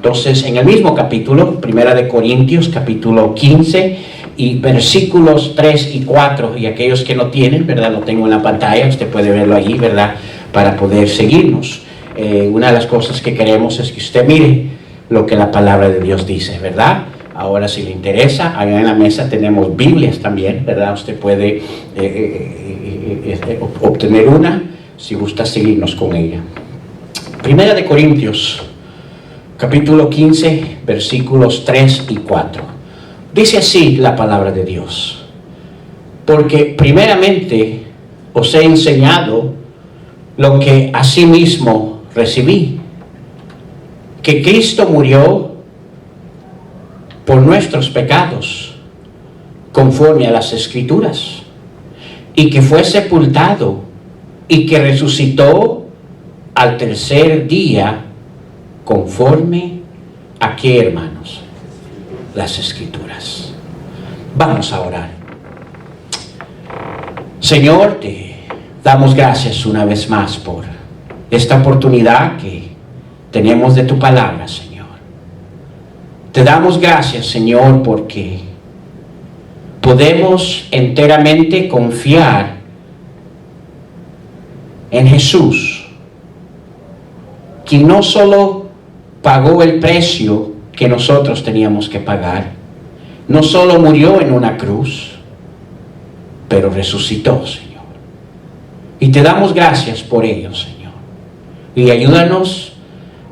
Entonces, en el mismo capítulo, 1 Corintios, capítulo 15, y versículos 3 y 4, y aquellos que no tienen, ¿verdad? Lo tengo en la pantalla, usted puede verlo allí, ¿verdad? Para poder seguirnos. Una de las cosas que queremos es que usted mire lo que la palabra de Dios dice, ¿verdad? Ahora, si le interesa, allá en la mesa tenemos Biblias también, ¿verdad? Usted puede obtener una si gusta seguirnos con ella. 1 Corintios, capítulo 15, versículos 3 y 4. Dice así la palabra de Dios: porque primeramente os he enseñado lo que asimismo recibí, que Cristo murió por nuestros pecados, conforme a las Escrituras, y que fue sepultado, y que resucitó al tercer día, conforme a qué, hermanos, las Escrituras. Vamos a orar. Señor, te damos gracias una vez más por esta oportunidad que tenemos de tu palabra, Señor. Te damos gracias, Señor, porque podemos enteramente confiar en Jesús, quien no solo pagó el precio que nosotros teníamos que pagar, no solo murió en una cruz, pero resucitó, Señor. Y te damos gracias por ello, Señor. Y ayúdanos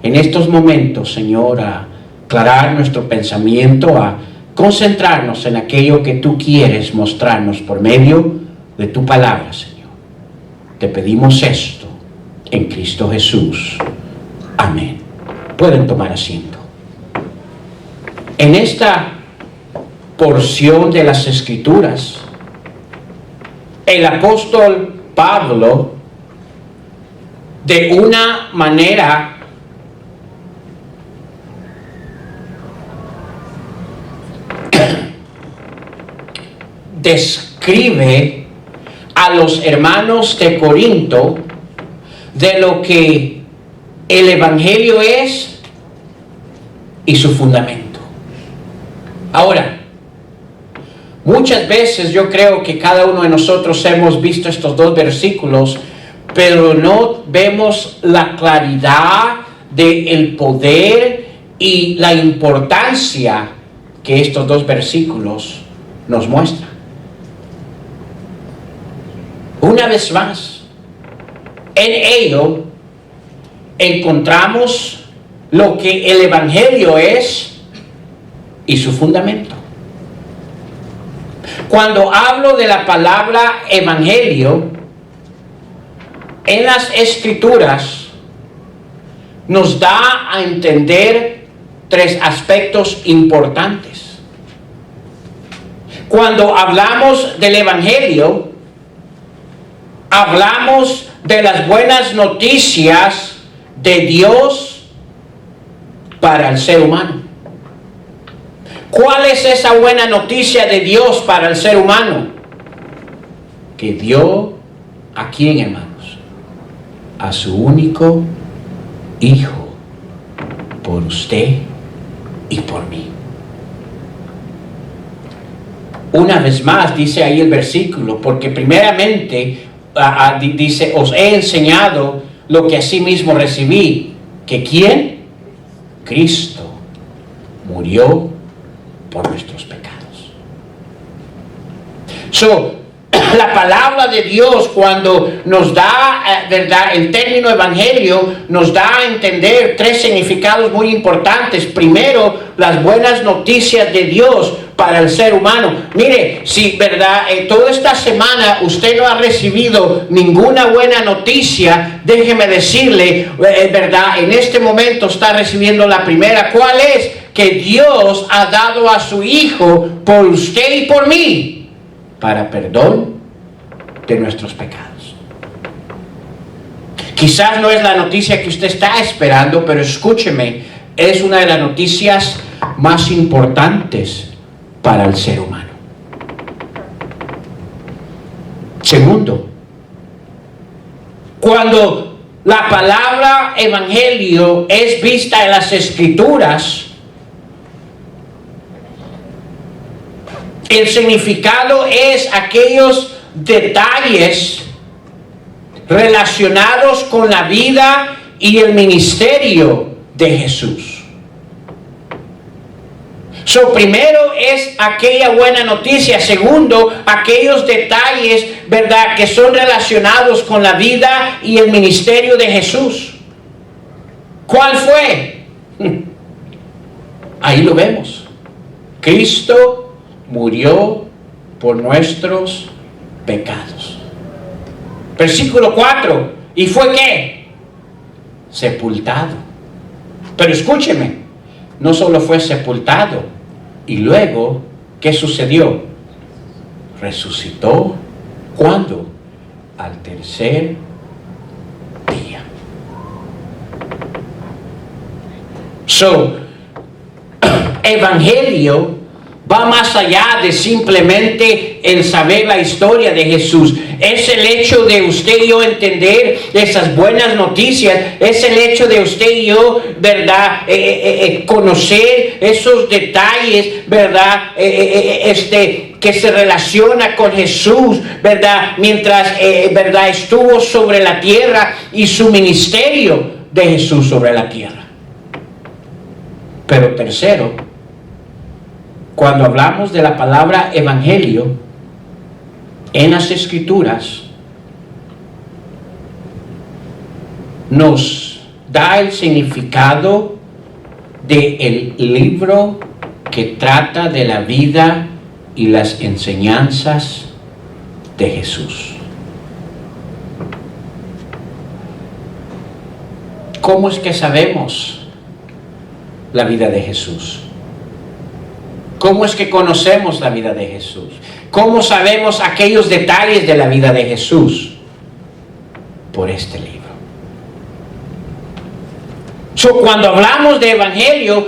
en estos momentos, Señor, a aclarar nuestro pensamiento, a concentrarnos en aquello que tú quieres mostrarnos por medio de tu palabra, Señor. Te pedimos esto en Cristo Jesús. Amén. Pueden tomar asiento. En esta porción de las Escrituras, el apóstol Pablo, de una manera describe a los hermanos de Corinto de lo que el Evangelio es y su fundamento. Ahora, muchas veces yo creo que cada uno de nosotros hemos visto estos dos versículos, pero no vemos la claridad del poder y la importancia que estos dos versículos nos muestran. Una vez más, en ello encontramos lo que el Evangelio es y su fundamento. Cuando hablo de la palabra Evangelio, en las Escrituras nos da a entender tres aspectos importantes. Cuando hablamos del Evangelio, hablamos de las buenas noticias de Dios para el ser humano. ¿Cuál es esa buena noticia de Dios para el ser humano? Que dio a quién, hermanos, a su único Hijo, por usted y por mí. Una vez más dice ahí el versículo, porque primeramente dice, os he enseñado lo que asimismo recibí, que ¿quién? Cristo murió por nuestros pecados. La palabra de Dios, cuando nos da, ¿verdad?, el término evangelio, nos da a entender tres significados muy importantes. Primero, las buenas noticias de Dios para el ser humano. Mire, si, ¿verdad?, toda esta semana usted no ha recibido ninguna buena noticia, déjeme decirle, ¿verdad?, en este momento está recibiendo la primera. ¿Cuál es? Que Dios ha dado a su Hijo por usted y por mí, para perdón de nuestros pecados. Quizás no es la noticia que usted está esperando, pero escúcheme, es una de las noticias más importantes para el ser humano. Segundo, cuando la palabra evangelio es vista en las Escrituras, el significado es aquellos detalles relacionados con la vida y el ministerio de Jesús. Primero es aquella buena noticia. Segundo, aquellos detalles, ¿verdad?, que son relacionados con la vida y el ministerio de Jesús. ¿Cuál fue? Ahí lo vemos. Cristo murió por nuestros pecados. Versículo 4. ¿Y fue qué? Sepultado. Pero escúcheme, no solo fue sepultado, y luego, ¿qué sucedió? Resucitó. ¿Cuándo? Al tercer día. Evangelio va más allá de simplemente el saber la historia de Jesús. Es el hecho de usted y yo entender esas buenas noticias. Es el hecho de usted y yo, ¿verdad?, conocer esos detalles, ¿verdad?, que se relaciona con Jesús, ¿verdad?, mientras, ¿verdad?, estuvo sobre la tierra, y su ministerio de Jesús sobre la tierra. Pero tercero, cuando hablamos de la palabra evangelio en las Escrituras, nos da el significado del libro que trata de la vida y las enseñanzas de Jesús. ¿Cómo es que sabemos la vida de Jesús? ¿Cómo es que conocemos la vida de Jesús? ¿Cómo sabemos aquellos detalles de la vida de Jesús? Por este libro. Cuando hablamos de evangelio,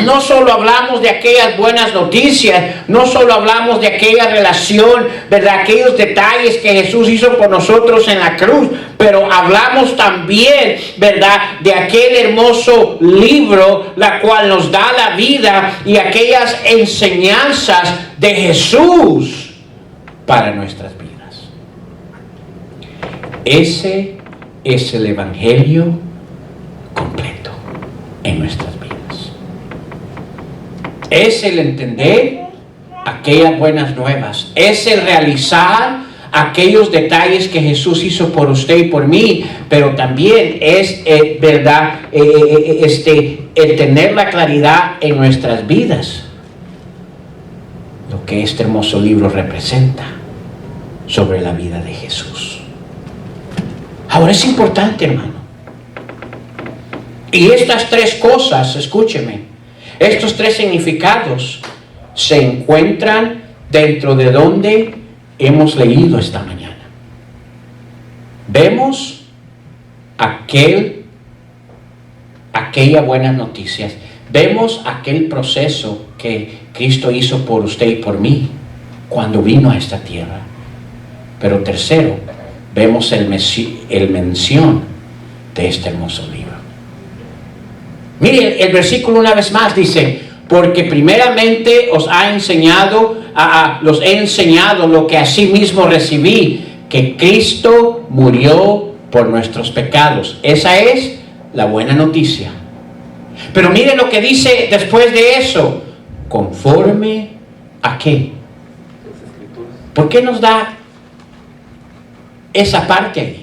no solo hablamos de aquellas buenas noticias, no solo hablamos de aquella relación, ¿verdad?, aquellos detalles que Jesús hizo por nosotros en la cruz, pero hablamos también, ¿verdad?, de aquel hermoso libro, la cual nos da la vida y aquellas enseñanzas de Jesús para nuestras vidas. Ese es el evangelio completo en nuestras vidas. Es el entender aquellas buenas nuevas. Es el realizar aquellos detalles que Jesús hizo por usted y por mí. Pero también es, ¿verdad?, el tener la claridad en nuestras vidas. Lo que este hermoso libro representa sobre la vida de Jesús. Ahora es importante, hermano. Y estas tres cosas, escúcheme, estos tres significados se encuentran dentro de donde hemos leído esta mañana. Vemos aquella buenas noticias. Vemos aquel proceso que Cristo hizo por usted y por mí cuando vino a esta tierra. Pero tercero, vemos el mención de este hermoso libro. Mire, el versículo una vez más dice: porque primeramente os he enseñado lo que asimismo recibí, que Cristo murió por nuestros pecados. Esa es la buena noticia. Pero mire lo que dice después de eso: conforme a qué. ¿Por qué nos da esa parte ahí?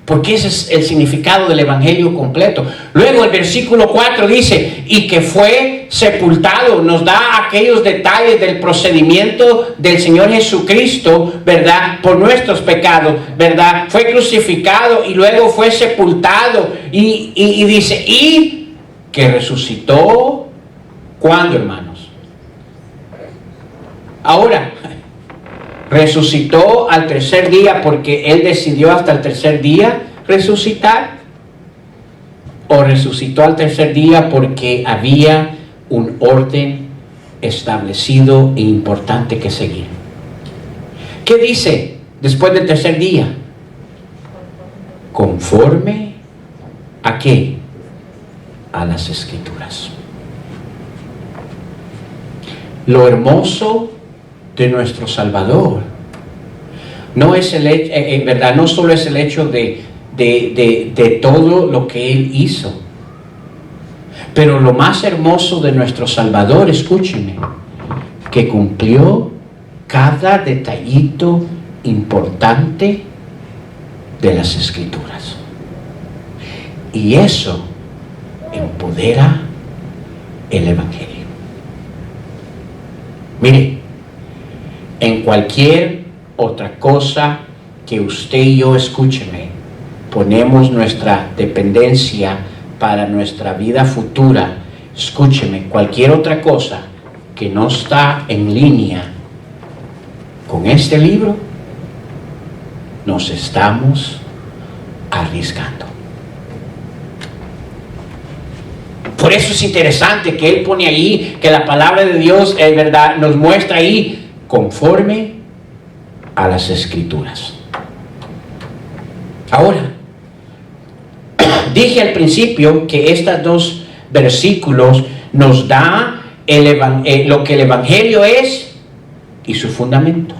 Porque ese es el significado del evangelio completo. Luego el versículo 4 dice: y que fue sepultado. Nos da aquellos detalles del procedimiento del Señor Jesucristo, ¿verdad?, por nuestros pecados, ¿verdad? Fue crucificado y luego fue sepultado. Y dice: y que resucitó. ¿Cuándo, hermanos? Ahora. Resucitó al tercer día porque Él decidió hasta el tercer día resucitar, o resucitó al tercer día porque había un orden establecido e importante que seguir. ¿Qué dice después del tercer día? conforme ¿a qué? A las Escrituras. Lo hermoso de nuestro Salvador no es verdad, no solo es el hecho de todo lo que Él hizo, pero lo más hermoso de nuestro Salvador, escúcheme, que cumplió cada detallito importante de las Escrituras. Y eso empodera el Evangelio. Mire, en cualquier otra cosa que usted y yo, escúcheme, ponemos nuestra dependencia para nuestra vida futura, escúcheme, cualquier otra cosa que no está en línea con este libro, nos estamos arriesgando. Por eso es interesante que Él pone ahí que la palabra de Dios, es verdad, nos muestra ahí conforme a las Escrituras. Ahora, dije al principio que estos dos versículos nos da lo que el Evangelio es y su fundamento.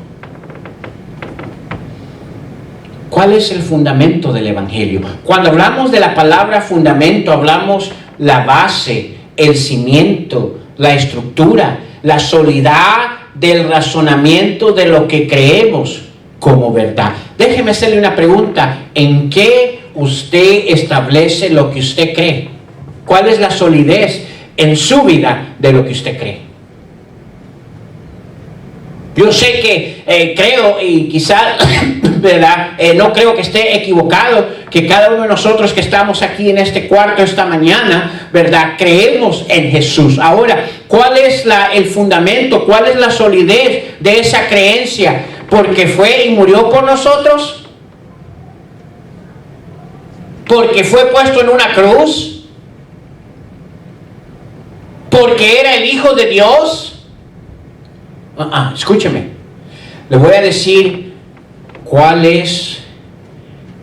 ¿Cuál es el fundamento del Evangelio? Cuando hablamos de la palabra fundamento, hablamos la base, el cimiento, la estructura, la solidez del razonamiento de lo que creemos como verdad. Déjeme hacerle una pregunta. ¿En qué usted establece lo que usted cree? ¿Cuál es la solidez en su vida de lo que usted cree? Yo sé que creo, y quizás ¿verdad? No creo que esté equivocado, que cada uno de nosotros que estamos aquí en este cuarto esta mañana, ¿verdad? Creemos en Jesús. Ahora, ¿cuál es el fundamento? ¿Cuál es la solidez de esa creencia? ¿Porque fue y murió por nosotros? ¿Porque fue puesto en una cruz? ¿Porque era el Hijo de Dios? Escúcheme, le voy a decir cuál es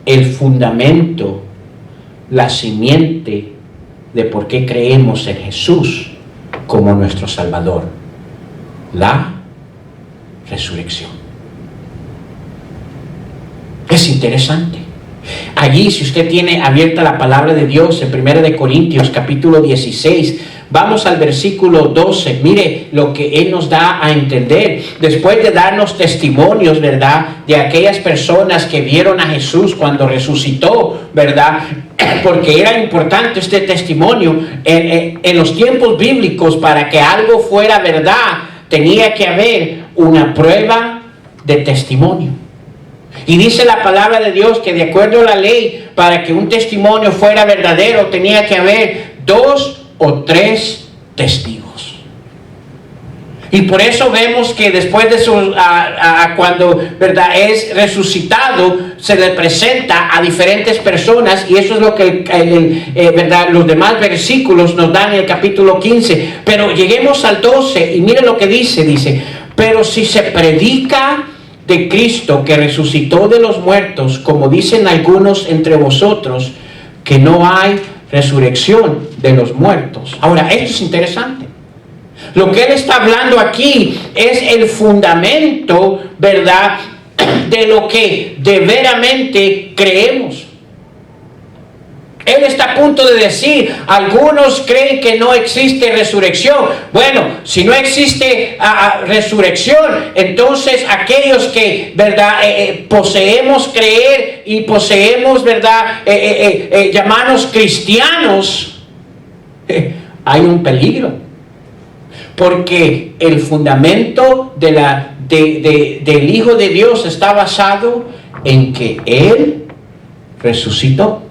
el fundamento, la simiente de por qué creemos en Jesús como nuestro Salvador: la resurrección. Es interesante. Allí, si usted tiene abierta la palabra de Dios en 1 Corintios capítulo 16, vamos al versículo 12. Mire lo que Él nos da a entender. Después de darnos testimonios, ¿verdad?, de aquellas personas que vieron a Jesús cuando resucitó, ¿verdad? Porque era importante este testimonio. En los tiempos bíblicos, para que algo fuera verdad, tenía que haber una prueba de testimonio. Y dice la palabra de Dios que de acuerdo a la ley, para que un testimonio fuera verdadero, tenía que haber 2 o 3 testigos. Y por eso vemos que después de eso, cuando, ¿verdad?, es resucitado, se le presenta a diferentes personas, y eso es lo que ¿verdad?, los demás versículos nos dan en el capítulo 15. Pero lleguemos al 12 y mire lo que dice, pero si se predica de Cristo que resucitó de los muertos, como dicen algunos entre vosotros, que no hay resurrección de los muertos. Ahora, esto es interesante. Lo que Él está hablando aquí es el fundamento, ¿verdad?, de lo que de veramente creemos. Él está a punto de decir, algunos creen que no existe resurrección. Bueno, si no existe resurrección, entonces aquellos que, ¿verdad?, poseemos creer y poseemos, ¿verdad?, llamarnos cristianos, hay un peligro. Porque el fundamento del Hijo de Dios está basado en que Él resucitó.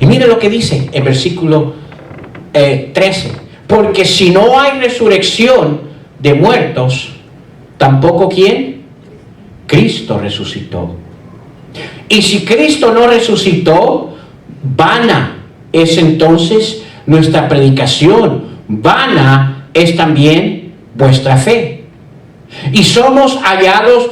Y mire lo que dice en versículo 13. Porque si no hay resurrección de muertos, tampoco ¿quién? Cristo resucitó. Y si Cristo no resucitó, vana es entonces nuestra predicación, vana es también vuestra fe. Y somos hallados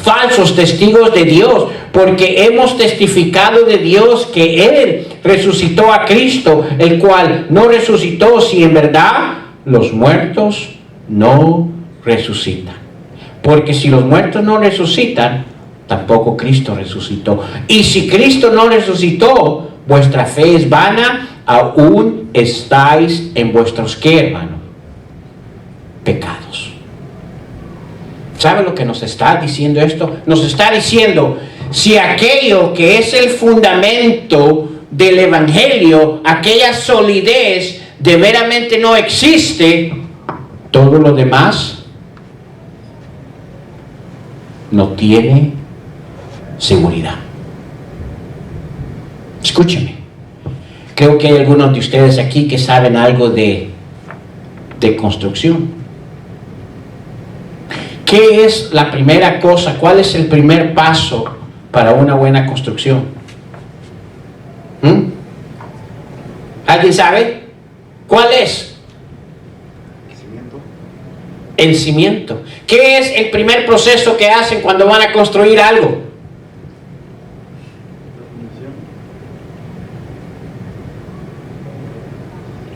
falsos testigos de Dios, porque hemos testificado de Dios que Él resucitó a Cristo, el cual no resucitó si en verdad los muertos no resucitan. Porque si los muertos no resucitan, tampoco Cristo resucitó. Y si Cristo no resucitó, vuestra fe es vana, aún estáis en vuestros, ¿qué, hermano? Pecados. ¿Sabe lo que nos está diciendo esto? Nos está diciendo, si aquello que es el fundamento del Evangelio, aquella solidez, de veramente no existe, todo lo demás no tiene seguridad. Escúcheme. Creo que hay algunos de ustedes aquí que saben algo de construcción. ¿Qué es la primera cosa? ¿Cuál es el primer paso para una buena construcción? ¿Alguien sabe? ¿Cuál es? El cimiento. ¿Qué es el primer proceso que hacen cuando van a construir algo?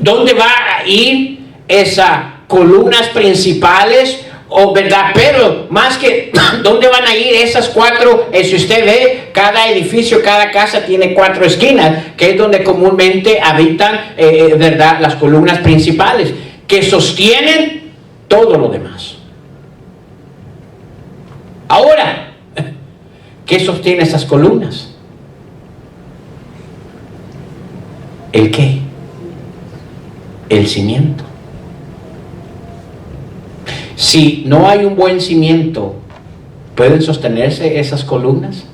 ¿Dónde va a ir esas columnas principales? O verdad, pero más que ¿dónde van a ir esas cuatro? Si usted ve, cada edificio, cada casa tiene 4 esquinas, que es donde comúnmente habitan, verdad, las columnas principales, que sostienen todo lo demás. Ahora, ¿qué sostiene esas columnas? ¿El qué? El cimiento. Si no hay un buen cimiento, ¿pueden sostenerse esas columnas?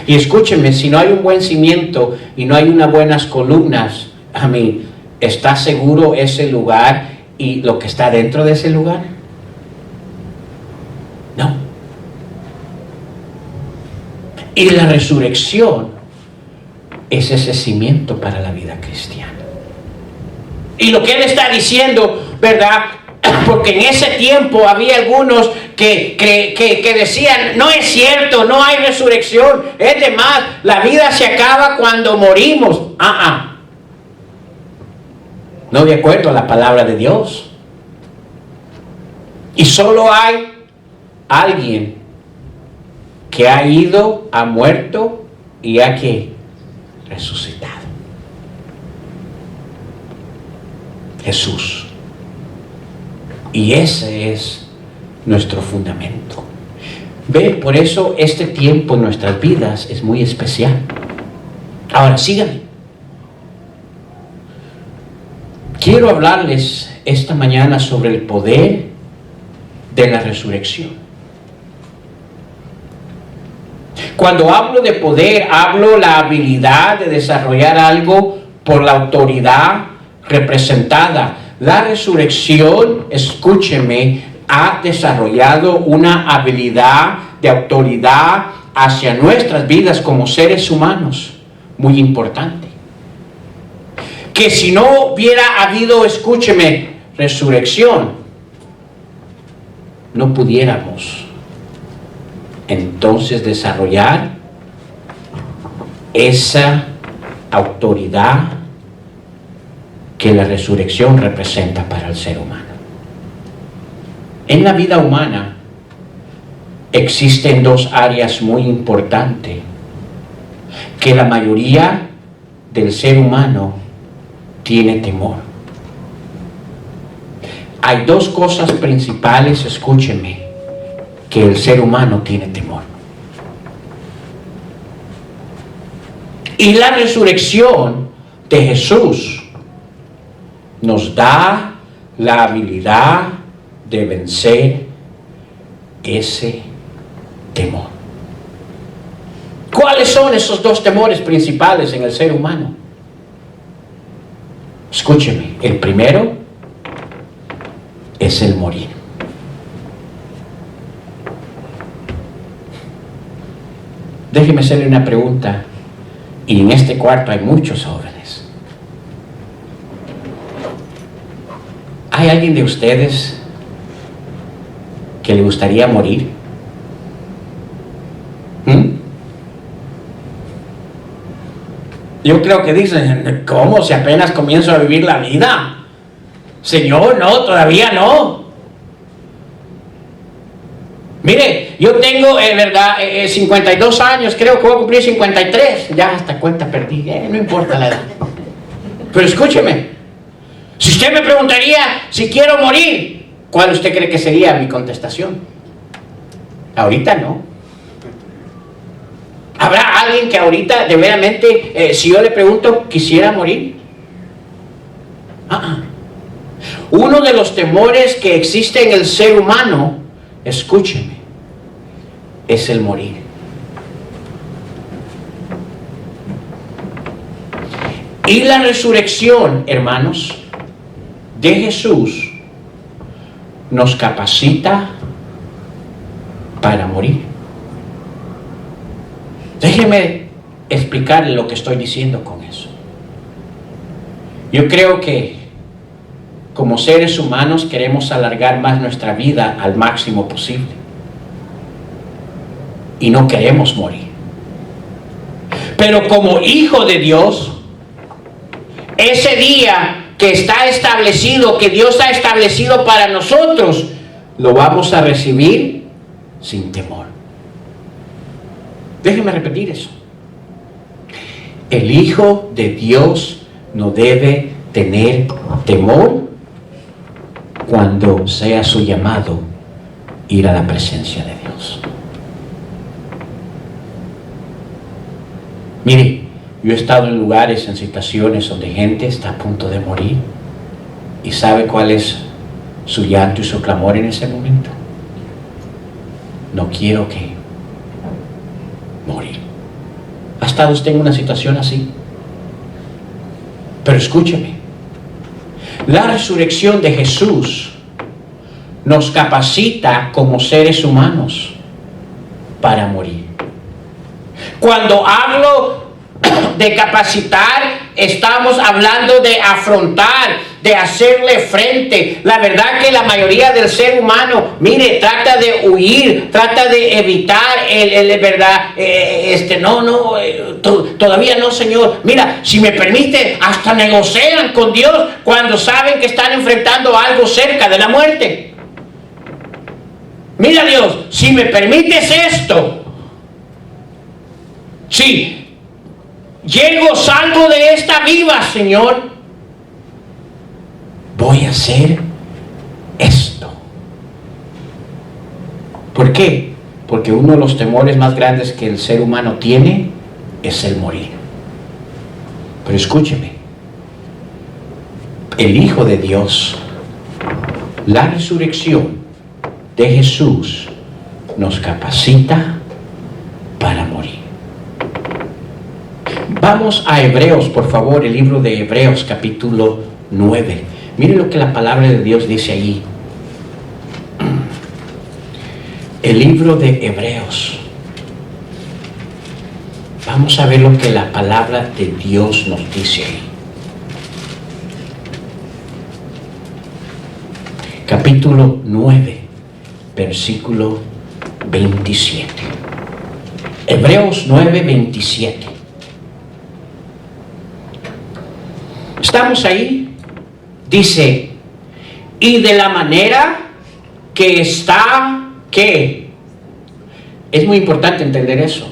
Y escúcheme, si no hay un buen cimiento y no hay unas buenas columnas, ¿está seguro ese lugar y lo que está dentro de ese lugar? No. Y la resurrección es ese cimiento para la vida cristiana. Y lo que él está diciendo, ¿verdad? Porque en ese tiempo había algunos que decían, no es cierto, no hay resurrección, es de más, la vida se acaba cuando morimos. No de acuerdo a la palabra de Dios. Y solo hay alguien que ha ido, ha muerto y ha que resucitado. Jesús. Y ese es nuestro fundamento. Ve, por eso este tiempo en nuestras vidas es muy especial. Ahora, síganme. Quiero hablarles esta mañana sobre el poder de la resurrección. Cuando hablo de poder, hablo la habilidad de desarrollar algo por la autoridad representada. La resurrección, escúcheme, ha desarrollado una habilidad de autoridad hacia nuestras vidas como seres humanos muy importante. Que si no hubiera habido, escúcheme, resurrección, no pudiéramos entonces desarrollar esa autoridad que la resurrección representa para el ser humano. En la vida humana existen 2 áreas muy importantes que la mayoría del ser humano tiene temor. Hay 2 cosas principales, escúcheme, que el ser humano tiene temor. Y la resurrección de Jesús nos da la habilidad de vencer ese temor. ¿Cuáles son esos 2 temores principales en el ser humano? Escúcheme, el primero es el morir. Déjeme hacerle una pregunta, y en este cuarto hay muchos jóvenes. ¿Hay alguien de ustedes que le gustaría morir? Yo creo que dicen, ¿cómo? Si apenas comienzo a vivir la vida. Señor, no, todavía no. Mire, yo tengo, verdad, 52 años, creo que voy a cumplir 53. Ya hasta cuenta perdí, no importa la edad. Pero escúcheme, si usted me preguntaría si quiero morir, ¿cuál usted cree que sería mi contestación? Ahorita no. ¿Habrá alguien que ahorita, de veramente, si yo le pregunto, quisiera morir? Uno de los temores que existe en el ser humano, escúcheme, es el morir. Y la resurrección, hermanos, de Jesús nos capacita para morir. Déjeme explicarle lo que estoy diciendo con eso. Yo creo que como seres humanos queremos alargar más nuestra vida al máximo posible. Y no queremos morir. Pero como hijo de Dios, ese día que está establecido, que Dios ha establecido para nosotros, lo vamos a recibir sin temor. Déjenme repetir eso. El Hijo de Dios no debe tener temor cuando sea su llamado ir a la presencia de Dios. Mire, yo he estado en lugares, en situaciones donde gente está a punto de morir y sabe cuál es su llanto y su clamor en ese momento. No quiero que morir. ¿Ha estado usted en una situación así? Pero escúcheme, la resurrección de Jesús nos capacita como seres humanos para morir. Cuando hablo de capacitar, estamos hablando de afrontar, de hacerle frente. La verdad que la mayoría del ser humano, mire, trata de huir, trata de evitar verdad, todavía no, Señor. Mira, si me permite, hasta negocian con Dios cuando saben que están enfrentando algo cerca de la muerte. Mira, Dios, si me permites esto, si salgo de esta viva, Señor, voy a hacer esto. ¿Por qué? Porque uno de los temores más grandes que el ser humano tiene es el morir. Pero escúcheme, el Hijo de Dios, la resurrección de Jesús nos capacita para morir. Vamos a Hebreos, por favor, el libro de Hebreos, capítulo 9. Miren lo que la palabra de Dios dice allí. El libro de Hebreos. Vamos a ver lo que la palabra de Dios nos dice ahí. Capítulo 9, versículo 27. Hebreos 9, 27. ¿Estamos ahí? Dice, y de la manera que está, ¿qué? Es muy importante entender eso.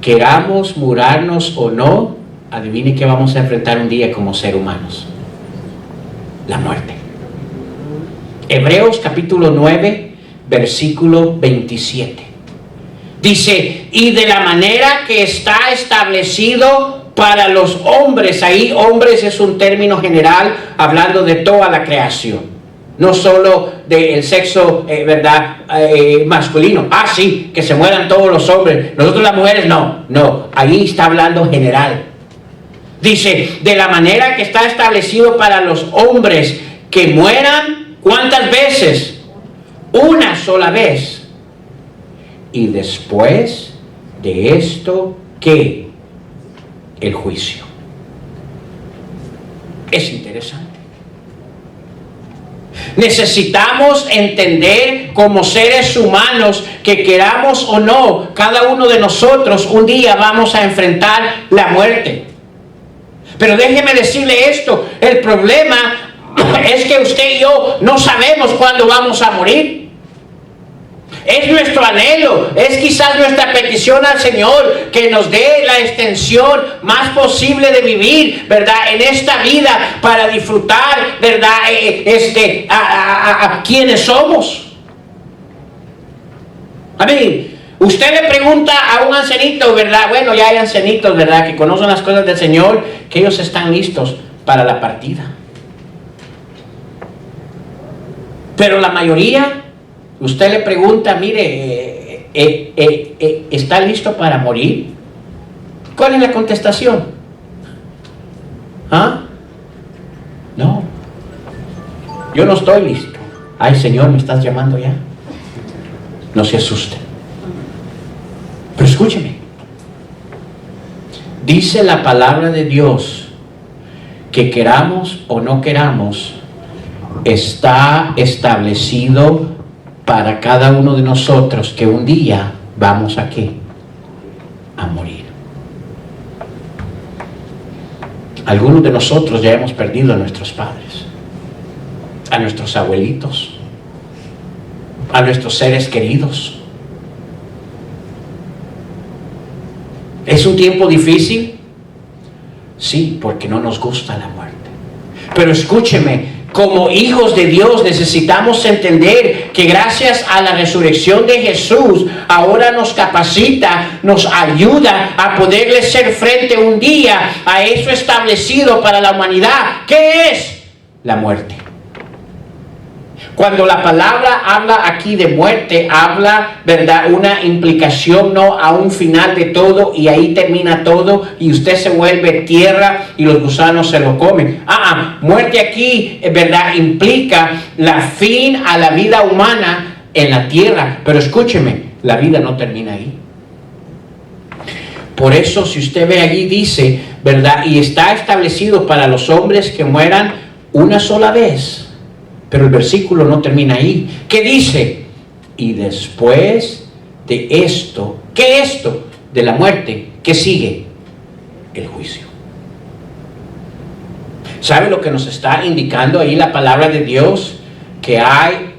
Queramos murarnos o no, adivine qué vamos a enfrentar un día como seres humanos. La muerte. Hebreos capítulo 9, versículo 27. Dice, y de la manera que está establecido para los hombres. Ahí hombres es un término general hablando de toda la creación, no solo del sexo masculino. Sí, que se mueran todos los hombres, nosotros las mujeres no, ahí está hablando general. Dice, de la manera que está establecido para los hombres que mueran, ¿cuántas veces? Una sola vez. Y después de esto, ¿qué? El juicio. Es interesante. Necesitamos entender como seres humanos que queramos o no, cada uno de nosotros un día vamos a enfrentar la muerte. Pero déjeme decirle esto, el problema es que usted y yo no sabemos cuándo vamos a morir. Es nuestro anhelo, es quizás nuestra petición al Señor que nos dé la extensión más posible de vivir, ¿verdad? En esta vida para disfrutar, ¿verdad? A quienes somos. Amén. Usted le pregunta a un ancianito, ¿verdad? Bueno, ya hay ancianitos, ¿verdad? Que conocen las cosas del Señor, que ellos están listos para la partida. Pero la mayoría, usted le pregunta, mire, ¿está listo para morir? ¿Cuál es la contestación? ¿Ah? No. Yo no estoy listo. Ay, Señor, ¿me estás llamando ya? No se asuste. Pero escúcheme. Dice la palabra de Dios que queramos o no queramos, está establecido para cada uno de nosotros que un día vamos a ¿qué? A morir. Algunos de nosotros ya hemos perdido a nuestros padres, a nuestros abuelitos, a nuestros seres queridos. ¿Es un tiempo difícil? Sí, porque no nos gusta la muerte. Pero escúcheme, como hijos de Dios necesitamos entender que gracias a la resurrección de Jesús, ahora nos capacita, nos ayuda a poderle hacer frente un día a eso establecido para la humanidad. ¿Qué es? La muerte. Cuando la palabra habla aquí de muerte, habla, ¿verdad? Una implicación, no a un final de todo y ahí termina todo y usted se vuelve tierra y los gusanos se lo comen. Muerte aquí, ¿verdad? Implica la fin a la vida humana en la tierra. Pero escúcheme, la vida no termina ahí. Por eso, si usted ve allí, dice, ¿verdad? Y está establecido para los hombres que mueran una sola vez. Pero el versículo no termina ahí. ¿Qué dice? Y después de esto, ¿qué es esto? De la muerte, ¿qué sigue? El juicio. ¿Sabe lo que nos está indicando ahí la palabra de Dios? Que hay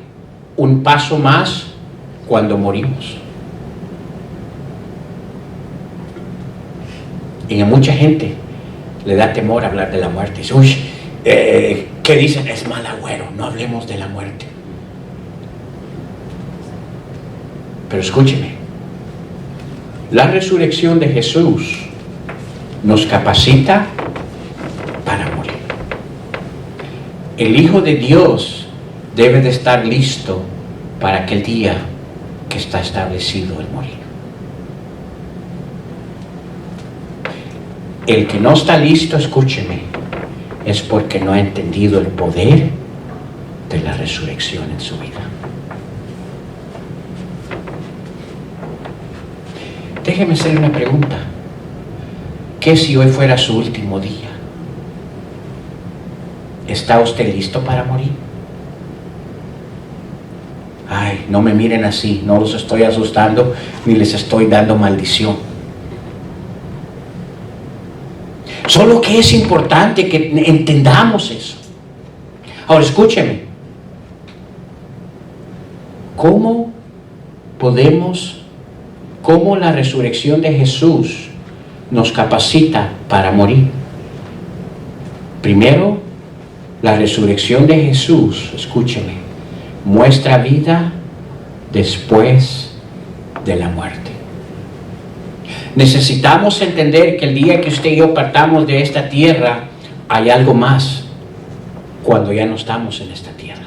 un paso más cuando morimos. Y a mucha gente le da temor hablar de la muerte. Dice, uy, ¿qué dicen? Es mal agüero, no hablemos de la muerte. Pero escúcheme, la resurrección de Jesús nos capacita para morir. El Hijo de Dios debe de estar listo para aquel día que está establecido el morir. El que no está listo, escúcheme, es porque no ha entendido el poder de la resurrección en su vida. Déjeme hacerle una pregunta. ¿Qué si hoy fuera su último día? ¿Está usted listo para morir? Ay, no me miren así, no los estoy asustando ni les estoy dando maldición. Solo que es importante que entendamos eso. Ahora escúcheme. ¿Cómo la resurrección de Jesús nos capacita para morir? Primero, la resurrección de Jesús, escúcheme, muestra vida después de la muerte. Necesitamos entender que el día que usted y yo partamos de esta tierra, hay algo más cuando ya no estamos en esta tierra.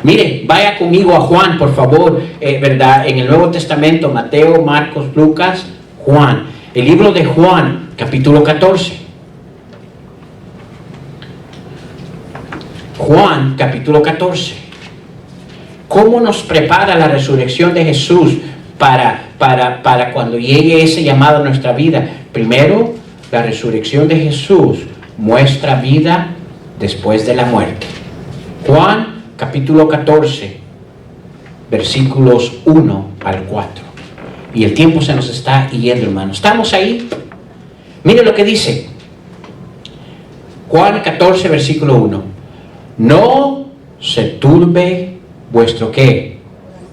Mire, vaya conmigo a Juan, por favor, ¿verdad? En el Nuevo Testamento, Mateo, Marcos, Lucas, Juan. El libro de Juan, capítulo 14. Juan, capítulo 14. ¿Cómo nos prepara la resurrección de Jesús para cuando llegue ese llamado a nuestra vida? Primero, la resurrección de Jesús muestra vida después de la muerte. Juan capítulo 14, versículos 1 al 4. Y el tiempo se nos está yendo, hermano. ¿Estamos ahí? Mire lo que dice. Juan 14, versículo 1. No se turbe vuestro ¿qué?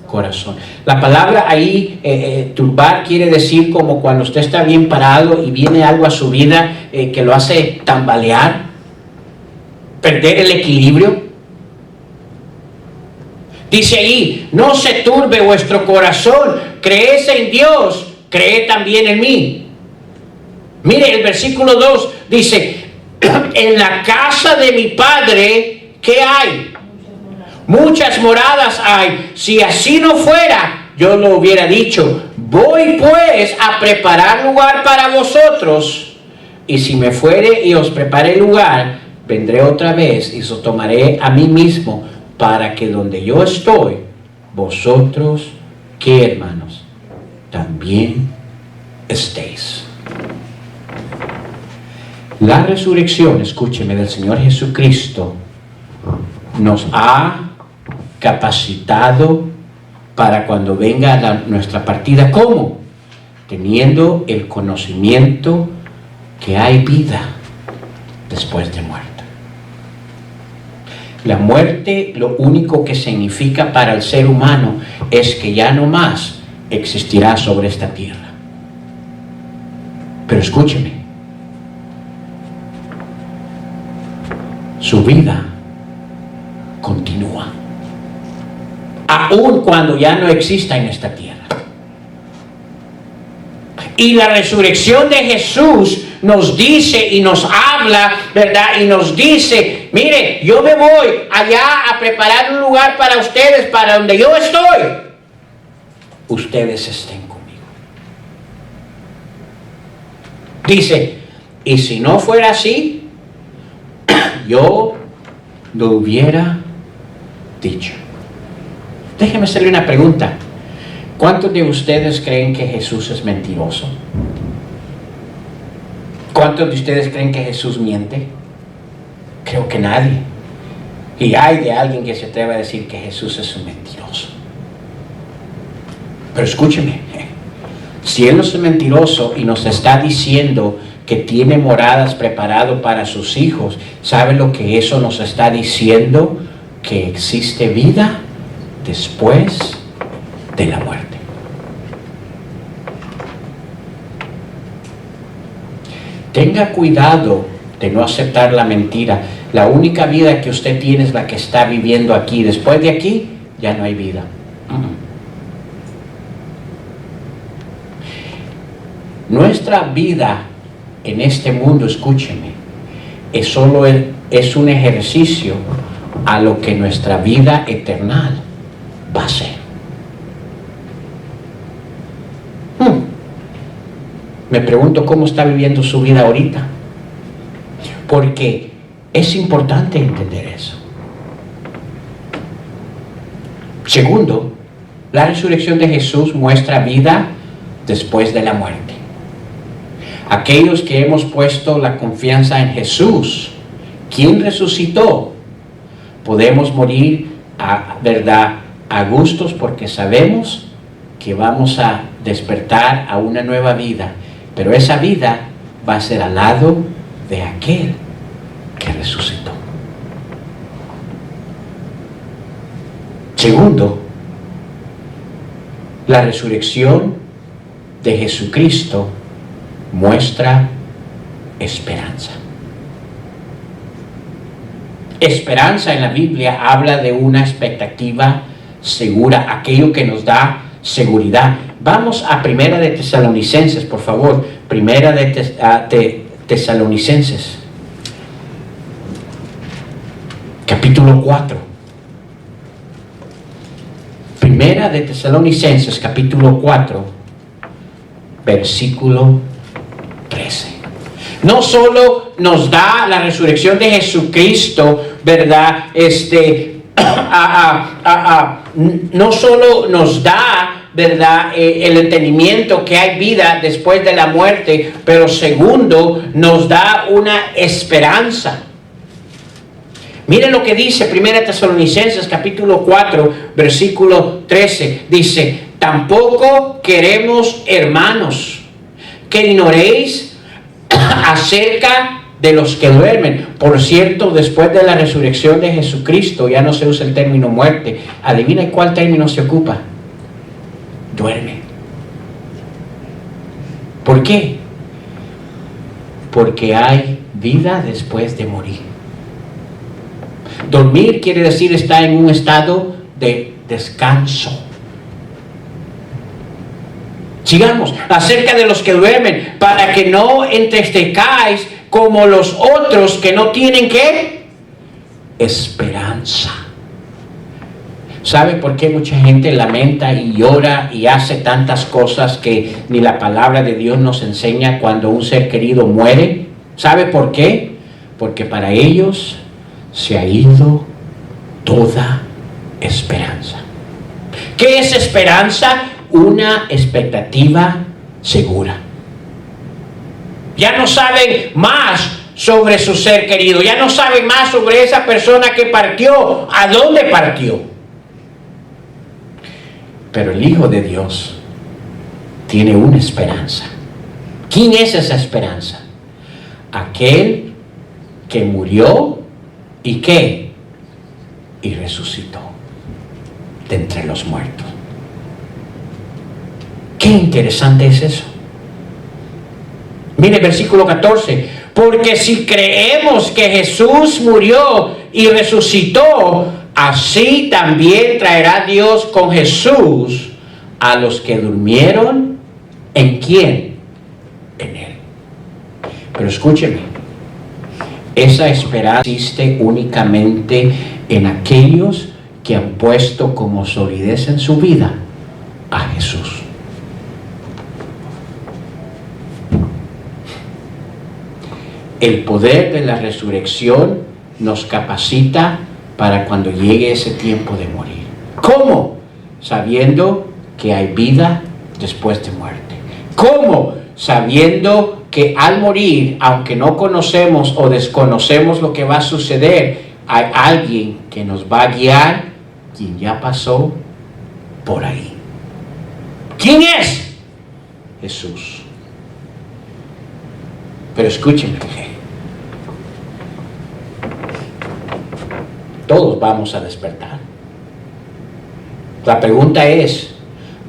Corazón. La palabra ahí, turbar, quiere decir como cuando usted está bien parado y viene algo a su vida que lo hace tambalear, perder el equilibrio. Dice ahí, no se turbe vuestro corazón, creed en Dios, creed también en mí. Mire, el versículo 2 dice, en la casa de mi Padre, ¿qué hay? Muchas moradas hay. Si así no fuera, yo lo hubiera dicho. Voy pues a preparar lugar para vosotros. Y si me fuere y os prepare lugar, vendré otra vez y os tomaré a mí mismo, para que donde yo estoy, vosotros, ¿qué, hermanos? También estéis. La resurrección, escúcheme, del Señor Jesucristo nos ha capacitado para cuando venga nuestra partida. ¿Cómo? Teniendo el conocimiento que hay vida después de muerte. La muerte, lo único que significa para el ser humano es que ya no más existirá sobre esta tierra. Pero escúcheme, su vida continúa, aun cuando ya no exista en esta tierra. Y la resurrección de Jesús nos dice y nos habla, ¿verdad? Y nos dice, mire, yo me voy allá a preparar un lugar para ustedes, para donde yo estoy. Ustedes estén conmigo. Dice, y si no fuera así, yo lo hubiera dicho. Déjeme hacerle una pregunta. ¿Cuántos de ustedes creen que Jesús es mentiroso? ¿Cuántos de ustedes creen que Jesús miente? Creo que nadie. Y hay de alguien que se atreva a decir que Jesús es un mentiroso. Pero escúcheme, si Él no es mentiroso y nos está diciendo que tiene moradas preparadas para sus hijos, ¿sabe lo que eso nos está diciendo? Que existe vida después de la muerte. Tenga cuidado de no aceptar la mentira. La única vida que usted tiene es la que está viviendo aquí. Después de aquí, ya no hay vida. Nuestra vida en este mundo, escúcheme, es un ejercicio a lo que nuestra vida eterna va a ser. Me pregunto cómo está viviendo su vida ahorita, porque es importante entender eso. Segundo, la resurrección de Jesús muestra vida después de la muerte. Aquellos que hemos puesto la confianza en Jesús, quien resucitó, podemos morir a gustos, porque sabemos que vamos a despertar a una nueva vida. Pero esa vida va a ser al lado de aquel que resucitó. Segundo, la resurrección de Jesucristo muestra esperanza. Esperanza en la Biblia habla de una expectativa segura, aquello que nos da seguridad. Vamos a Primera de Tesalonicenses, por favor. Primera de Tesalonicenses, capítulo 4. Primera de Tesalonicenses, capítulo 4, versículo 13. No solo nos da la resurrección de Jesucristo, ¿verdad? No solo nos da, ¿verdad?, el entendimiento que hay vida después de la muerte, pero segundo, nos da una esperanza. Miren lo que dice 1 Tesalonicenses capítulo 4, versículo 13. Dice, tampoco queremos, hermanos, que ignoréis acerca de los que duermen. Por cierto, después de la resurrección de Jesucristo, ya no se usa el término muerte. Adivina cuál término se ocupa. Duerme. ¿Por qué? Porque hay vida después de morir. Dormir quiere decir estar en un estado de descanso. Sigamos, acerca de los que duermen, para que no entristezcáis como los otros que no tienen ¿qué? Esperanza. ¿Sabe por qué mucha gente lamenta y llora y hace tantas cosas que ni la palabra de Dios nos enseña cuando un ser querido muere? ¿Sabe por qué? Porque para ellos se ha ido toda esperanza. ¿Qué es esperanza? Una expectativa segura. Ya no saben más sobre su ser querido, ya no saben más sobre esa persona que partió, a dónde partió. Pero el Hijo de Dios tiene una esperanza. ¿Quién es esa esperanza? Aquel que murió y ¿qué? Y resucitó de entre los muertos. Qué interesante es eso. Mire versículo 14. Porque si creemos que Jesús murió y resucitó, así también traerá Dios con Jesús a los que durmieron. ¿En quién? En Él. Pero escúcheme, esa esperanza existe únicamente en aquellos que han puesto como solidez en su vida a Jesús. El poder de la resurrección nos capacita para cuando llegue ese tiempo de morir. ¿Cómo? Sabiendo que hay vida después de muerte. ¿Cómo? Sabiendo que al morir, aunque no conocemos o desconocemos lo que va a suceder, hay alguien que nos va a guiar, quien ya pasó por ahí. ¿Quién es? Jesús. Pero escúchenme, todos vamos a despertar. La pregunta es,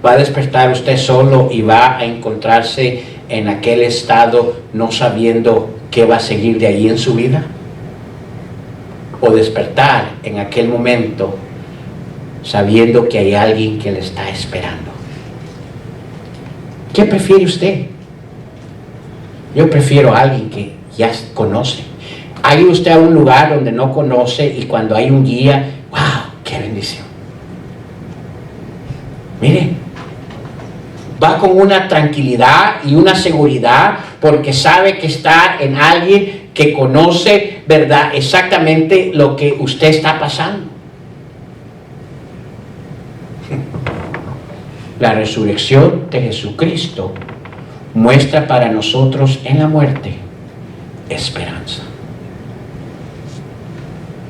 ¿va a despertar usted solo y va a encontrarse en aquel estado no sabiendo qué va a seguir de ahí en su vida? ¿O despertar en aquel momento sabiendo que hay alguien que le está esperando? ¿Qué prefiere usted? Yo prefiero a alguien que ya conoce. Ha ido usted a un lugar donde no conoce y cuando hay un guía, ¡wow! ¡Qué bendición! Mire, va con una tranquilidad y una seguridad porque sabe que está en alguien que conoce, ¿verdad?, exactamente lo que usted está pasando. La resurrección de Jesucristo muestra para nosotros en la muerte esperanza.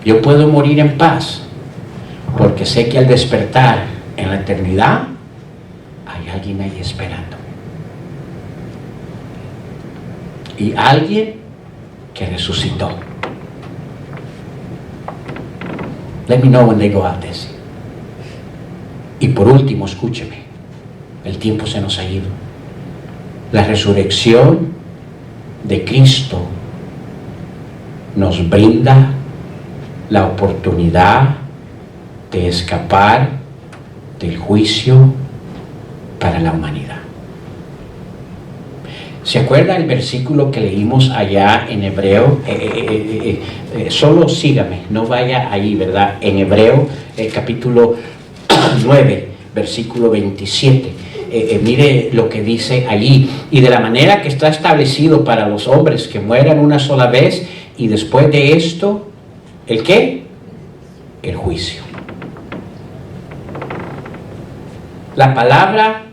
Yo puedo morir en paz porque sé que al despertar en la eternidad hay alguien ahí esperando. Y alguien que resucitó. Let me know when they go out this. Y por último, escúcheme, el tiempo se nos ha ido. La resurrección de Cristo nos brinda la oportunidad de escapar del juicio para la humanidad. ¿Se acuerda el versículo que leímos allá en Hebreo? Solo sígame, no vaya ahí, ¿verdad? En Hebreo, capítulo 9, versículo 27. Mire lo que dice allí. Y de la manera que está establecido para los hombres que mueran una sola vez y después de esto, ¿el qué? El juicio. La palabra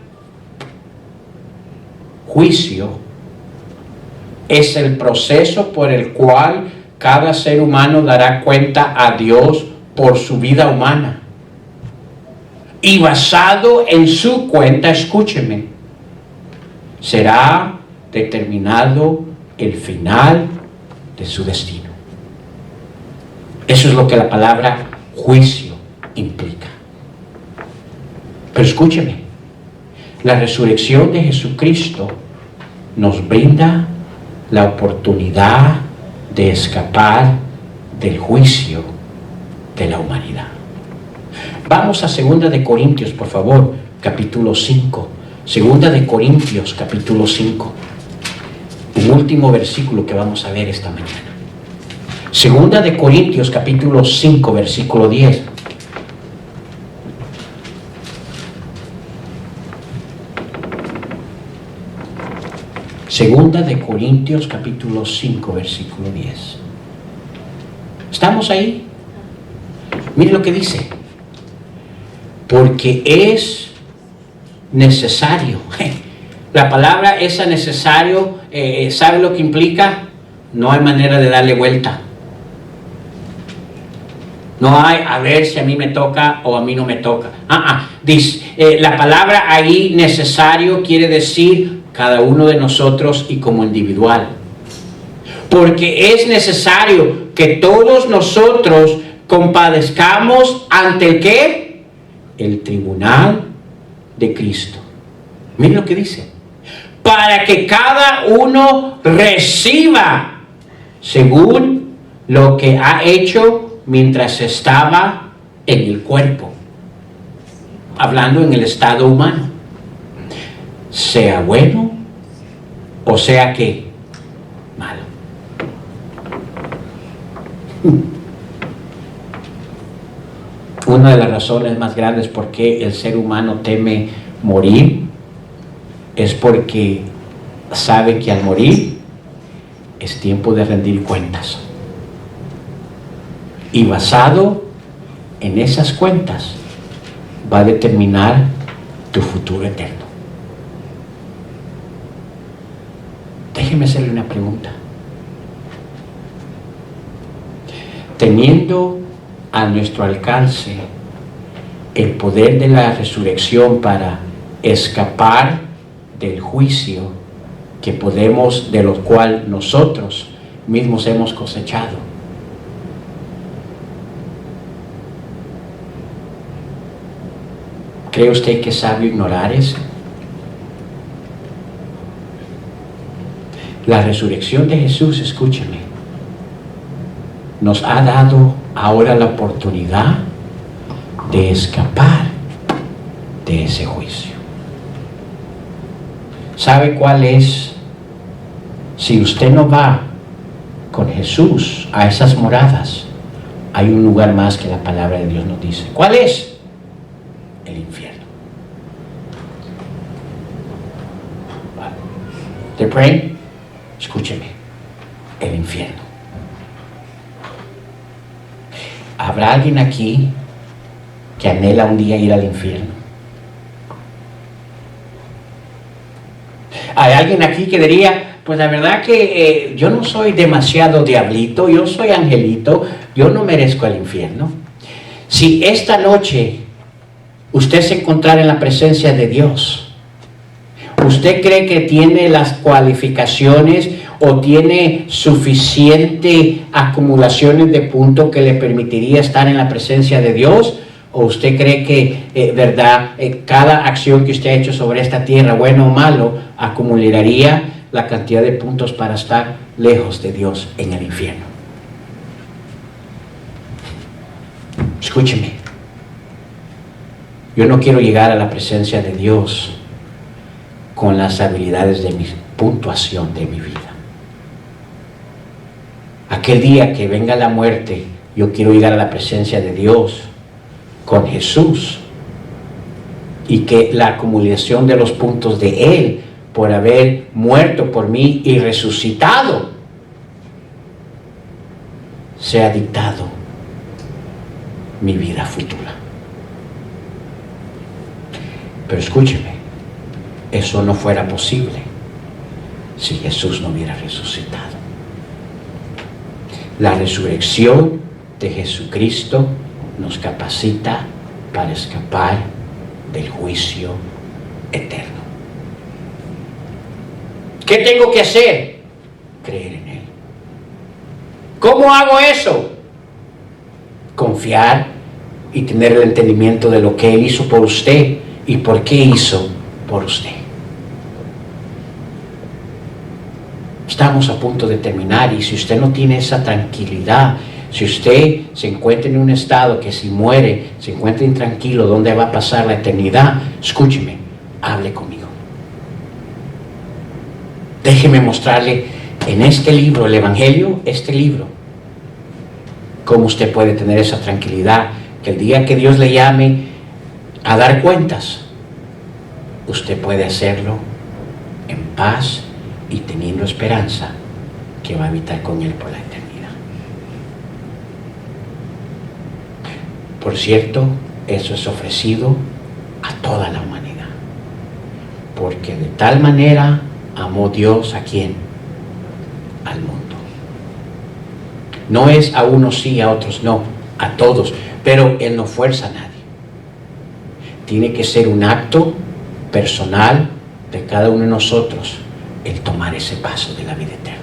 juicio es el proceso por el cual cada ser humano dará cuenta a Dios por su vida humana. Y basado en su cuenta, escúcheme, será determinado el final de su destino. Eso es lo que la palabra juicio implica. Pero escúcheme, la resurrección de Jesucristo nos brinda la oportunidad de escapar del juicio de la humanidad. Vamos a 2 de Corintios, por favor, capítulo 5. 2 de Corintios, capítulo 5. Un último versículo que vamos a ver esta mañana. 2 de Corintios, capítulo 5, versículo 10. Segunda de Corintios, capítulo 5, versículo 10. ¿Estamos ahí? Mire lo que dice. Porque es necesario. La palabra esa necesario, ¿sabe lo que implica? No hay manera de darle vuelta. No hay a ver si a mí me toca o a mí no me toca. Dice, la palabra ahí necesario quiere decir cada uno de nosotros y como individual. Porque es necesario que todos nosotros compadezcamos ante el ¿qué? El tribunal de Cristo. Miren lo que dice. Para que cada uno reciba según lo que ha hecho mientras estaba en el cuerpo. Hablando en el estado humano. Sea bueno o sea que malo. Una de las razones más grandes por qué el ser humano teme morir es porque sabe que al morir es tiempo de rendir cuentas. Y basado en esas cuentas va a determinar tu futuro eterno. Déjeme hacerle una pregunta. Teniendo a nuestro alcance el poder de la resurrección para escapar del juicio de lo cual nosotros mismos hemos cosechado, ¿cree usted que es sabio ignorar eso? La resurrección de Jesús, escúcheme, nos ha dado ahora la oportunidad de escapar de ese juicio. ¿Sabe cuál es? Si usted no va con Jesús a esas moradas, hay un lugar más que la palabra de Dios nos dice. ¿Cuál es? El infierno. ¿Te praying? Escúcheme, el infierno. ¿Habrá alguien aquí que anhela un día ir al infierno? ¿Hay alguien aquí que diría, pues la verdad que yo no soy demasiado diablito, yo soy angelito, yo no merezco el infierno? Si esta noche usted se encontrara en la presencia de Dios, ¿usted cree que tiene las cualificaciones o tiene suficiente acumulaciones de puntos que le permitiría estar en la presencia de Dios? ¿O usted cree que, cada acción que usted ha hecho sobre esta tierra, bueno o malo, acumularía la cantidad de puntos para estar lejos de Dios en el infierno? Escúcheme. Yo no quiero llegar a la presencia de Dios con las habilidades de mi puntuación de mi vida. Aquel día que venga la muerte, yo quiero llegar a la presencia de Dios con Jesús y que la acumulación de los puntos de Él por haber muerto por mí y resucitado sea dictado mi vida futura. Pero escúcheme, eso no fuera posible si Jesús no hubiera resucitado. La resurrección de Jesucristo nos capacita para escapar del juicio eterno. ¿Qué tengo que hacer? Creer en Él. ¿Cómo hago eso? Confiar y tener el entendimiento de lo que Él hizo por usted y por qué hizo por usted. Estamos a punto de terminar, y si usted no tiene esa tranquilidad, si usted se encuentra en un estado que si muere se encuentra intranquilo, ¿dónde va a pasar la eternidad? Escúcheme, hable conmigo. Déjeme mostrarle en este libro, el Evangelio, este libro, cómo usted puede tener esa tranquilidad, que el día que Dios le llame a dar cuentas, usted puede hacerlo en paz y teniendo esperanza que va a habitar con Él por la eternidad. Por cierto, eso es ofrecido a toda la humanidad, porque de tal manera amó Dios ¿a quién? Al mundo. No es a unos sí, a otros no, a todos, pero Él no fuerza a nadie. Tiene que ser un acto personal de cada uno de nosotros el tomar ese paso de la vida eterna.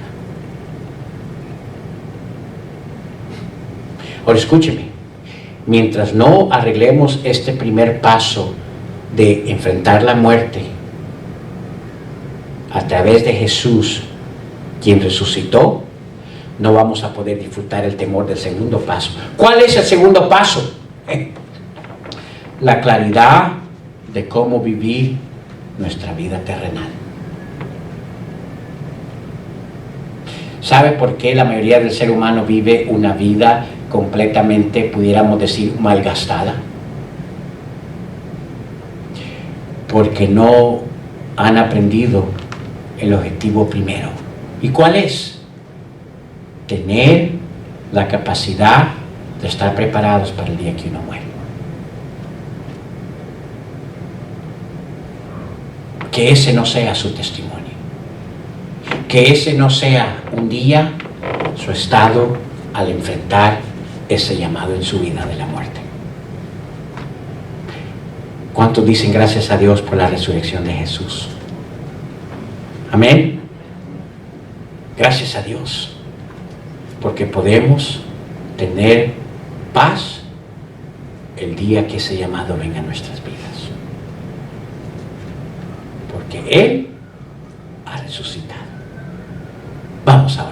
Ahora escúcheme, mientras no arreglemos este primer paso de enfrentar la muerte a través de Jesús, quien resucitó, no vamos a poder disfrutar el temor del segundo paso. ¿Cuál es el segundo paso? La claridad de cómo vivir nuestra vida terrenal. ¿Sabe por qué la mayoría del ser humano vive una vida completamente, pudiéramos decir, malgastada? Porque no han aprendido el objetivo primero. ¿Y cuál es? Tener la capacidad de estar preparados para el día que uno muere. Que ese no sea su testimonio. Que ese no sea un día su estado al enfrentar ese llamado en su vida de la muerte. ¿Cuántos dicen gracias a Dios por la resurrección de Jesús? Amén. Gracias a Dios, porque podemos tener paz el día que ese llamado venga a nuestras vidas. Porque Él ha resucitado. Vamos ahora.